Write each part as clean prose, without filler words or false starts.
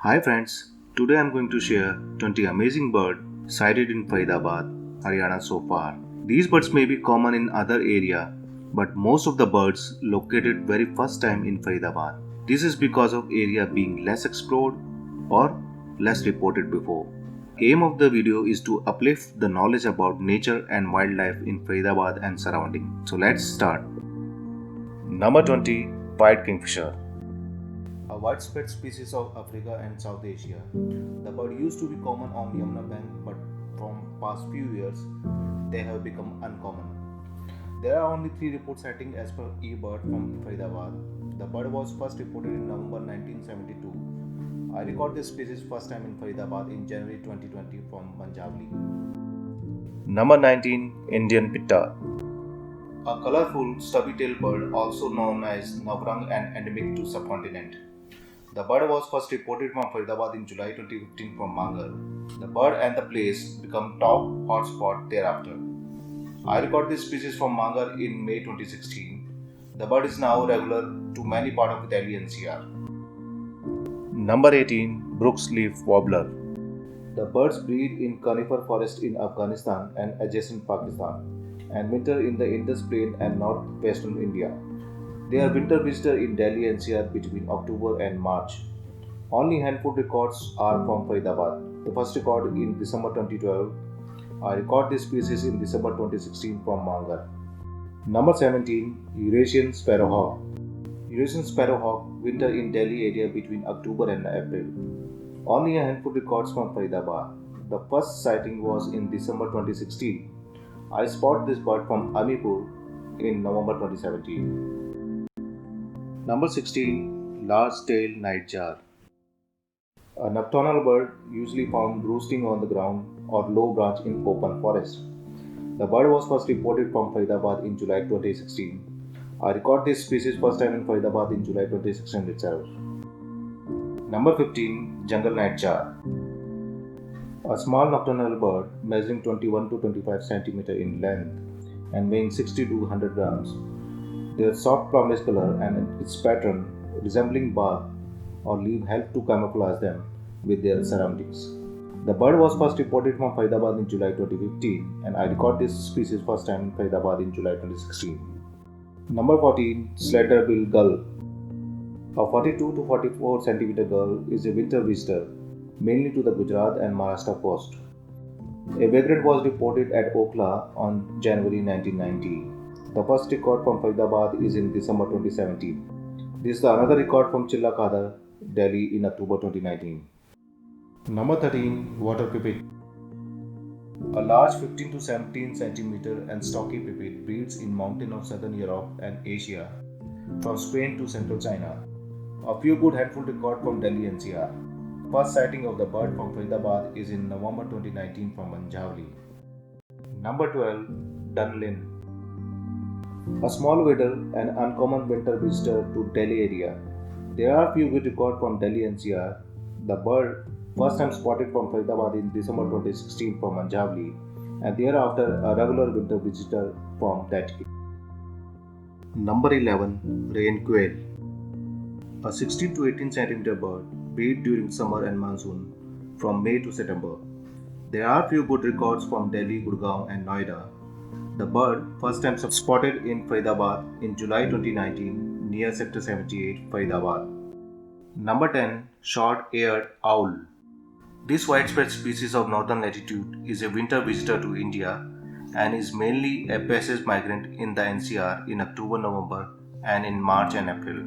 Hi friends, today I'm going to share 20 amazing birds sighted in Faridabad, Haryana so far. These birds may be common in other area, but most of the birds located very first time in Faridabad. This is because of area being less explored or less reported before. Aim of the video is to uplift the knowledge about nature and wildlife in Faridabad and surrounding. So let's start. Number 20, White Kingfisher. A widespread species of Africa and South Asia. The bird used to be common on Yamuna bank, but from past few years they have become uncommon. There are only 3 report sightings as per eBird from Faridabad. The bird was first reported in November 1972. I record this species first time in Faridabad in January 2020 from Manjavli. Number 19, Indian Pitta. A colorful stubby-tailed bird also known as Navrang and endemic to subcontinent. The bird was first reported from Faridabad in July 2015 from Mangar. The bird and the place become top hotspot thereafter. I record this species from Mangar in May 2016. The bird is now regular to many parts of Delhi NCR. Number 18, Brooks Leaf Warbler. The birds breed in conifer forest in Afghanistan and adjacent Pakistan and winter in the Indus Plain and northwestern India. They are winter visitor in Delhi NCR between October and March. Only handful records are from Faridabad. The first record in December 2012. I record this species in December 2016 from Mangar. Number 17, Eurasian Sparrowhawk. Eurasian Sparrowhawk winter in Delhi area between October and April. Only a handful records from Faridabad. The first sighting was in December 2016. I spot this bird from Amipur in November 2017. Number 16, Large-tailed Nightjar. A nocturnal bird usually found roosting on the ground or low branch in open forest. The bird was first reported from Faridabad in July 2016. I record this species first time in Faridabad in July 2016 itself. Number 15, Jungle Nightjar. A small nocturnal bird measuring 21 to 25 cm in length and weighing 60 to 100 grams. Their soft plumage color and its pattern resembling bark or leaf help to camouflage them with their surroundings. The bird was first reported from Faridabad in July 2015 and I record this species first time in Faridabad in July 2016. Number 14, Slender-billed Gull. A 42 to 44 cm gull is a winter visitor mainly to the Gujarat and Maharashtra coast. A vagrant was reported at Okla on January 1990. The first record from Faridabad is in December 2017. This is another record from Chilla Kadar, Delhi in October 2019. Number 13, Water Pipit. A large 15 to 17 cm and stocky pipit breeds in mountains of southern Europe and Asia, from Spain to central China. A few good handful record from Delhi NCR. First sighting of the bird from Faridabad is in November 2019 from Manjavli. Number 12, Dunlin. A small wader and uncommon winter visitor to Delhi area. There are few good records from Delhi NCR. The bird first time spotted from Faridabad in December 2016 from Manjavli and thereafter a regular winter visitor from that area. Number 11, Rain Quail. A 16 to 18 cm bird breed during summer and monsoon from May to September. There are few good records from Delhi, Gurgaon and Noida. The bird first time spotted in Faridabad in July 2019 near Sector 78, Faridabad. Number 10, Short-eared Owl. This widespread species of northern latitude is a winter visitor to India and is mainly a passage migrant in the NCR in October-November and in March and April.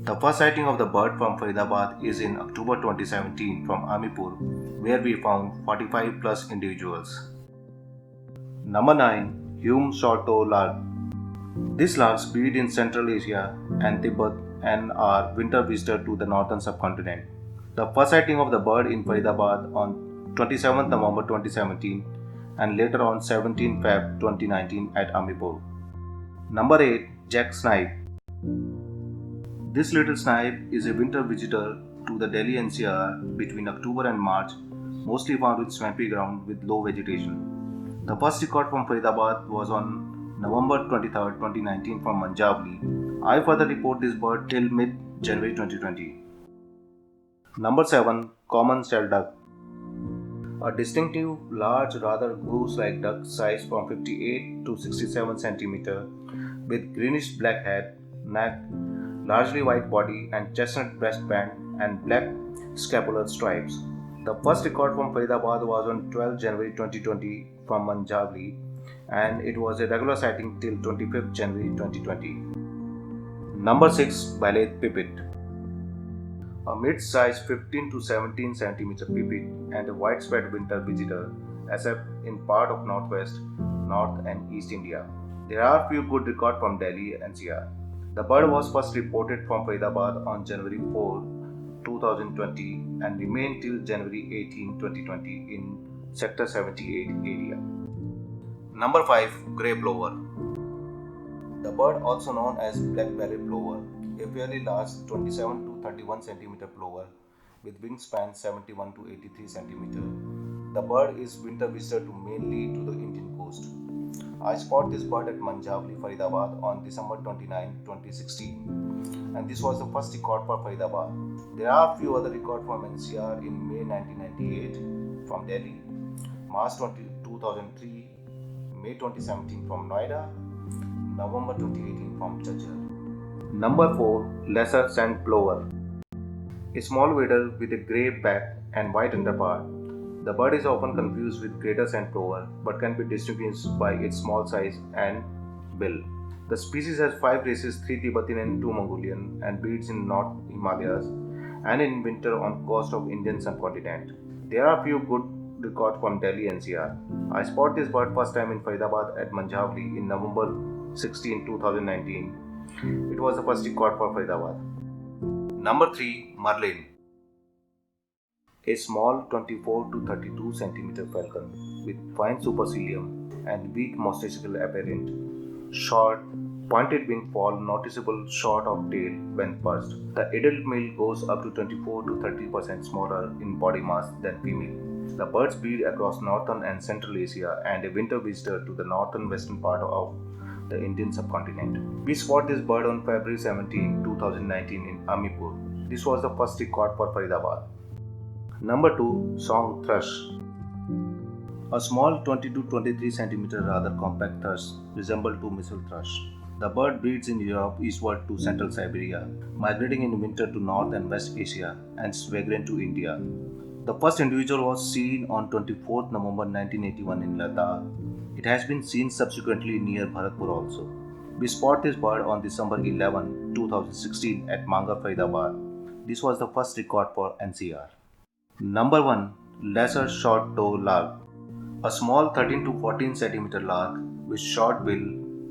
The first sighting of the bird from Faridabad is in October 2017 from Amipur, where we found 45 plus individuals. Number 9, Hume Short-toed Lark. These larks breed in Central Asia and Tibet and are winter visitor to the northern subcontinent. The first sighting of the bird in Faridabad on 27 November 2017 and later on 17 Feb 2019 at Amipur. Number 8, Jack Snipe. This little snipe is a winter visitor to the Delhi NCR between October and March, mostly found with swampy ground with low vegetation. The first record from Faridabad was on November 23, 2019 from Manjavli. I further report this bird till mid-January 2020. Number 7. Common shell duck. A distinctive, large, rather goose-like duck size from 58 to 67 cm with greenish black head, neck, largely white body and chestnut breastband and black scapular stripes. The first record from Faridabad was on 12 January 2020 from Manjavli, and it was a regular sighting till 25th January 2020. Number 6. Ballet Pipit. A mid-sized 15 to 17 centimeter pipit and a widespread winter visitor, except in part of northwest, north and east India. There are few good records from Delhi NCR. The bird was first reported from Faridabad on January 4, 2020 and remained till January 18, 2020 in Sector 78 area. Number 5. Grey Plover. The bird, also known as black-bellied plover, a fairly large 27 to 31 cm plover with wingspan 71 to 83 cm. The bird is winter visitor to mainly to the Indian coast. I spotted this bird at Manjavli, Faridabad on December 29, 2016, and this was the first record for Faridabad. There are few other records from NCR in May 1998 from Delhi, March 2003, May 2017 from Noida, November 2018 from Jhajjar. Number 4. Lesser Sand Plover. A small wadle with a grey back and white underpart. The bird is often confused with greater sand plover but can be distinguished by its small size and bill. The species has 5 races, 3 Tibetan and 2 Mongolian, and breeds in North Himalayas and in winter on coast of Indian subcontinent. There are few good records from Delhi NCR. I spotted this bird first time in Faridabad at Manjavli in November 16, 2019. It was the first record for Faridabad. Number 3. Merlin. A small 24 to 32 cm falcon with fine supercilium and weak moustachial apparent, short, pointed wing fall noticeable short of tail when perched. The adult male goes up to 24 to 30% smaller in body mass than female. The birds breed across northern and central Asia and a winter visitor to the northern western part of the Indian subcontinent. We spotted this bird on February 17, 2019 in Amipur. This was the first record for Faridabad. Number 2. Song Thrush. A small 20 to 23 cm rather compact thrush resembles to missile thrush. The bird breeds in Europe eastward to central Siberia, migrating in winter to North and West Asia and is vagrant to India. The first individual was seen on 24th November 1981 in Ladakh. It has been seen subsequently near Bharatpur also. We spotted this bird on December 11, 2016 at Manga, Faridabad. This was the first record for NCR. Number 1. Lesser Short-Toe Lark. A small 13 to 14 cm lark with short bill,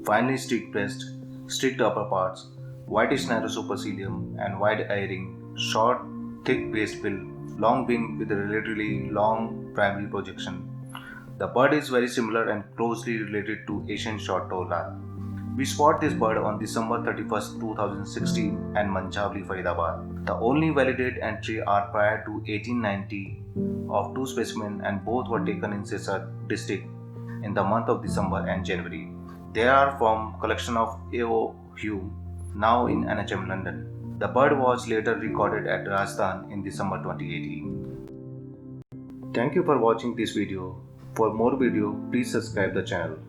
finely streaked breast, streaked upper parts, whitish narrow supercilium and wide eye-ring, short, thick base bill, long wing with a relatively long primary projection. The bird is very similar and closely related to Asian short-toe lark. We spotted this bird on December 31, 2016 and Manjavli, Faridabad. The only validated entry are prior to 1890 of 2 specimens and both were taken in Sisar district in the month of December and January. They are from collection of A.O. Hume, now in NHM London. The bird was later recorded at Rajasthan in December 2018. Thank you for watching this video. For more video, please subscribe the channel.